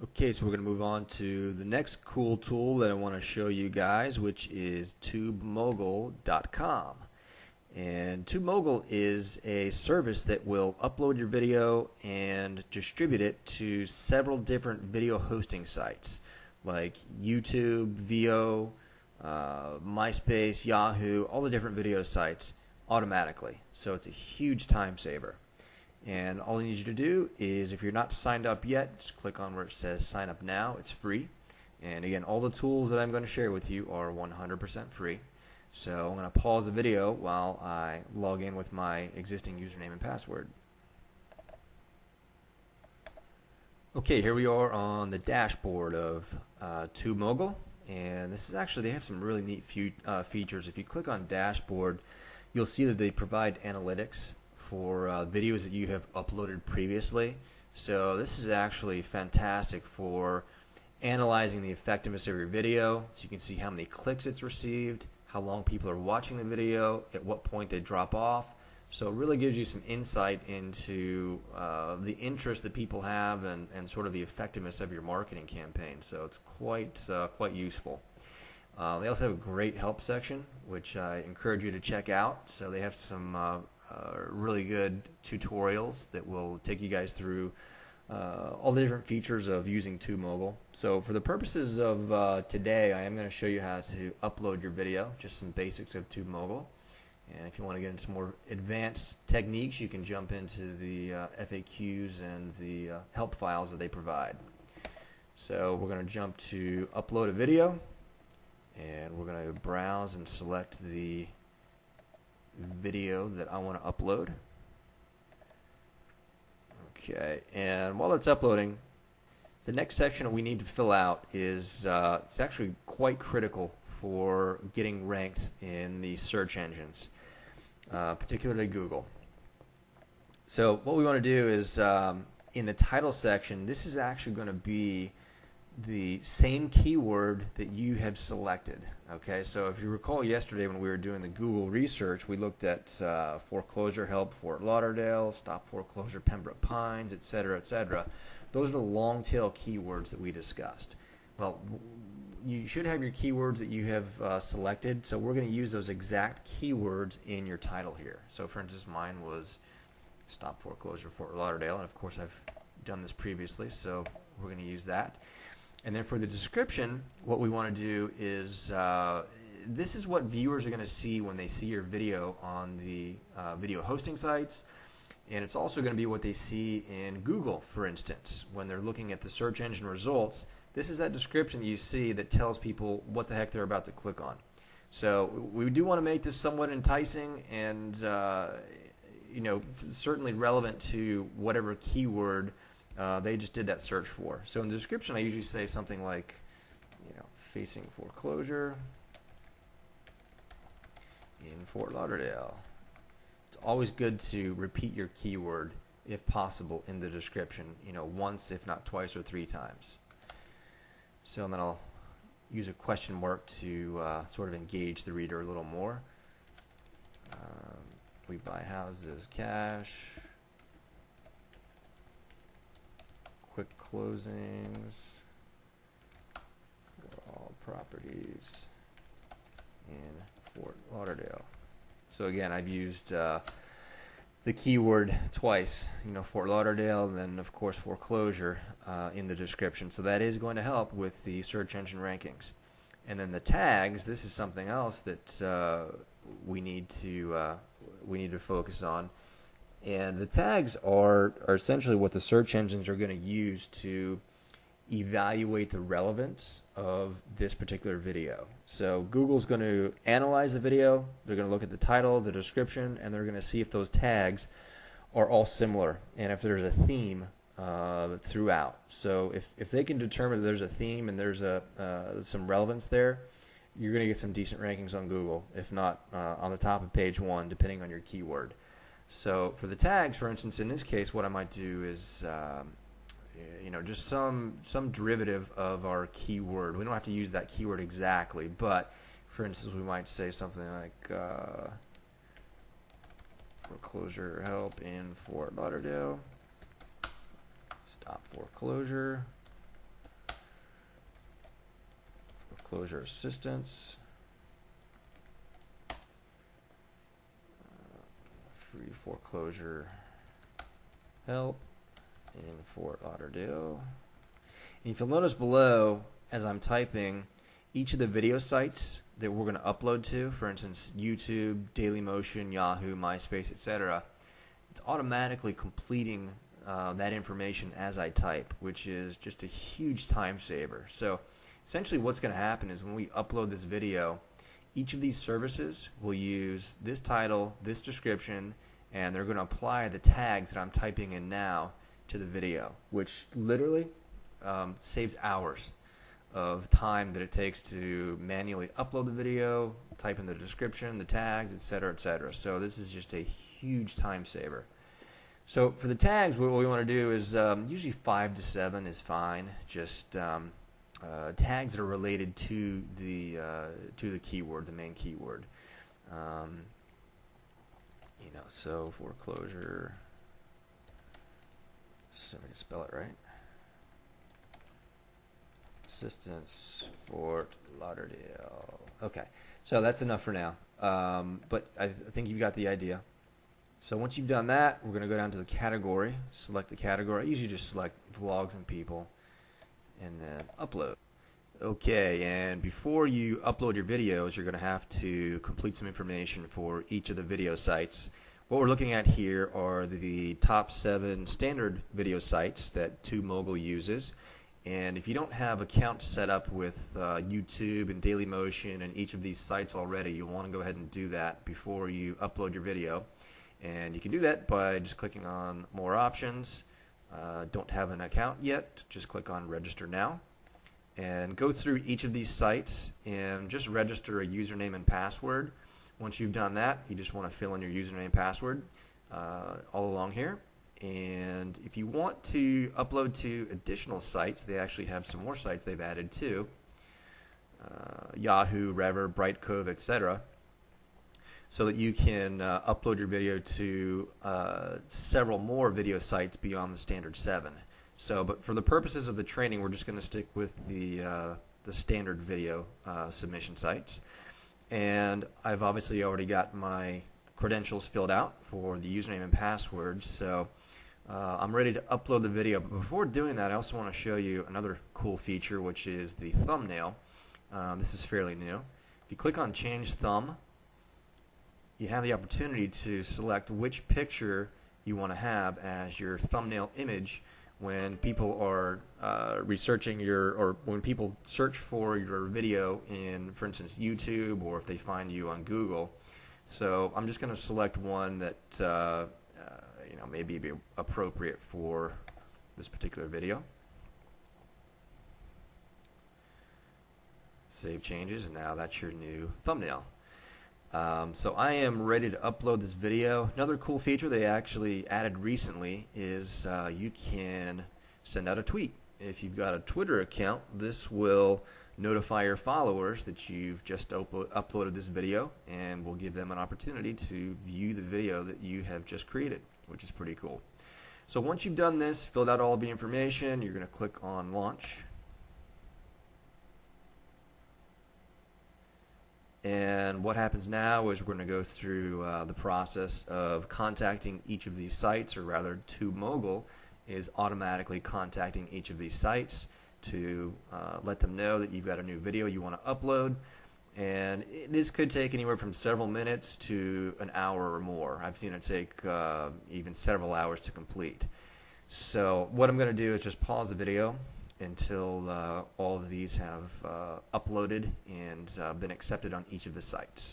Okay, so we're going to move on to the next cool tool that I want to show you guys, which is TubeMogul.com. And TubeMogul is a service that will upload your video and distribute it to several different video hosting sites like YouTube, Veo, MySpace, Yahoo, all the different video sites automatically. So it's a huge time saver. And all I need you to do is, if you're not signed up yet, just click on where it says sign up now. It's free. And again, all the tools that I'm going to share with you are 100% free. So I'm going to pause the video while I log in with my existing username and password. Okay, here we are on the dashboard of TubeMogul. And this is actually, they have some really neat features. If you click on dashboard, you'll see that they provide analytics for videos that you have uploaded previously. So this is actually fantastic for analyzing the effectiveness of your video. So you can see how many clicks it's received, how long people are watching the video, at what point they drop off. So it really gives you some insight into the interest that people have and sort of the effectiveness of your marketing campaign. So it's quite useful. They also have a great help section, which I encourage you to check out. So they have some really good tutorials that will take you guys through all the different features of using TubeMogul. So for the purposes of today, I am going to show you how to upload your video, just some basics of TubeMogul. And if you want to get into some more advanced techniques, you can jump into the FAQs and the help files that they provide. So we're going to jump to upload a video, and we're going to browse and select the video that I want to upload. Okay, and while it's uploading, the next section that we need to fill out is it's actually quite critical for getting ranked in the search engines, particularly Google. So what we want to do is in the title section, this is actually going to be the same keyword that you have selected. Okay, so if you recall yesterday when we were doing the Google research, we looked at foreclosure help Fort Lauderdale, stop foreclosure Pembroke Pines, etc., etc. Those are the long tail keywords that we discussed. Well, you should have your keywords that you have selected, so we're going to use those exact keywords in your title here. So for instance, mine was stop foreclosure Fort Lauderdale, and of course I've done this previously, so we're going to use that. And then for the description, what we want to do is, this is what viewers are going to see when they see your video on the video hosting sites. And it's also going to be what they see in Google, for instance, when they're looking at the search engine results. This is that description you see that tells people what the heck they're about to click on. So we do want to make this somewhat enticing and certainly relevant to whatever keyword they just did that search for. So in the description, I usually say something like, facing foreclosure in Fort Lauderdale. It's always good to repeat your keyword, if possible, in the description, once, if not twice or 3 times. So then I'll use a question mark to sort of engage the reader a little more. We buy houses cash. Quick closings for all properties in Fort Lauderdale. So again, I've used the keyword twice, Fort Lauderdale, and then of course foreclosure in the description. So that is going to help with the search engine rankings. And then the tags, this is something else that we need to focus on. And the tags are essentially what the search engines are going to use to evaluate the relevance of this particular video. So Google's going to analyze the video, they're going to look at the title, the description, and they're going to see if those tags are all similar and if there's a theme throughout. So if they can determine that there's a theme and there's some relevance there, you're going to get some decent rankings on Google, if not on the top of page 1, depending on your keyword. So for the tags, for instance, in this case, what I might do is, just some derivative of our keyword. We don't have to use that keyword exactly, but for instance, we might say something like foreclosure help in Fort Lauderdale, stop foreclosure foreclosure assistance, free foreclosure help in Fort Lauderdale. And if you'll notice below, as I'm typing, each of the video sites that we're going to upload to, for instance, YouTube, Dailymotion, Yahoo, MySpace, etc., it's automatically completing that information as I type, which is just a huge time saver. So essentially what's going to happen is when we upload this video, each of these services will use this title, this description, and they're going to apply the tags that I'm typing in now to the video, which literally saves hours of time that it takes to manually upload the video, type in the description, the tags, etc., etc. So this is just a huge time saver. So for the tags, what we want to do is usually 5 to 7 is fine. Just tags that are related to the keyword, the main keyword. So foreclosure. So I can spell it right. Assistance, Fort Lauderdale. Okay, so that's enough for now. But I think you've got the idea. So once you've done that, we're going to go down to the category, select the category. I usually just select vlogs and people, and then upload. Okay, and before you upload your videos, you're going to have to complete some information for each of the video sites. What we're looking at here are the top 7 standard video sites that TubeMogul uses. And if you don't have accounts set up with YouTube and Dailymotion and each of these sites already, you'll want to go ahead and do that before you upload your video. And you can do that by just clicking on More Options. Don't have an account yet, just click on Register Now. And go through each of these sites and just register a username and password. Once you've done that, you just want to fill in your username and password all along here. And if you want to upload to additional sites, they actually have some more sites they've added too. Yahoo, Rever, Brightcove, etc. So that you can upload your video to several more video sites beyond the standard 7. So, but for the purposes of the training, we're just going to stick with the standard video submission sites. And I've obviously already got my credentials filled out for the username and password, so I'm ready to upload the video. But before doing that, I also want to show you another cool feature, which is the thumbnail. This is fairly new. If you click on Change Thumb, you have the opportunity to select which picture you want to have as your thumbnail image when people are researching or when people search for your video in, for instance, YouTube, or if they find you on Google. So I'm just going to select one that maybe be appropriate for this particular video. Save changes, and now that's your new thumbnail. So I am ready to upload this video. Another cool feature they actually added recently is you can send out a tweet. If you've got a Twitter account, this will notify your followers that you've just uploaded this video, and will give them an opportunity to view the video that you have just created, which is pretty cool. So once you've done this, filled out all the information, you're going to click on Launch. And what happens now is we're going to go through the process of contacting each of these sites, or rather TubeMogul is automatically contacting each of these sites to let them know that you've got a new video you want to upload. And this could take anywhere from several minutes to an hour or more. I've seen it take even several hours to complete. So what I'm going to do is just pause the video until all of these have uploaded and been accepted on each of the sites.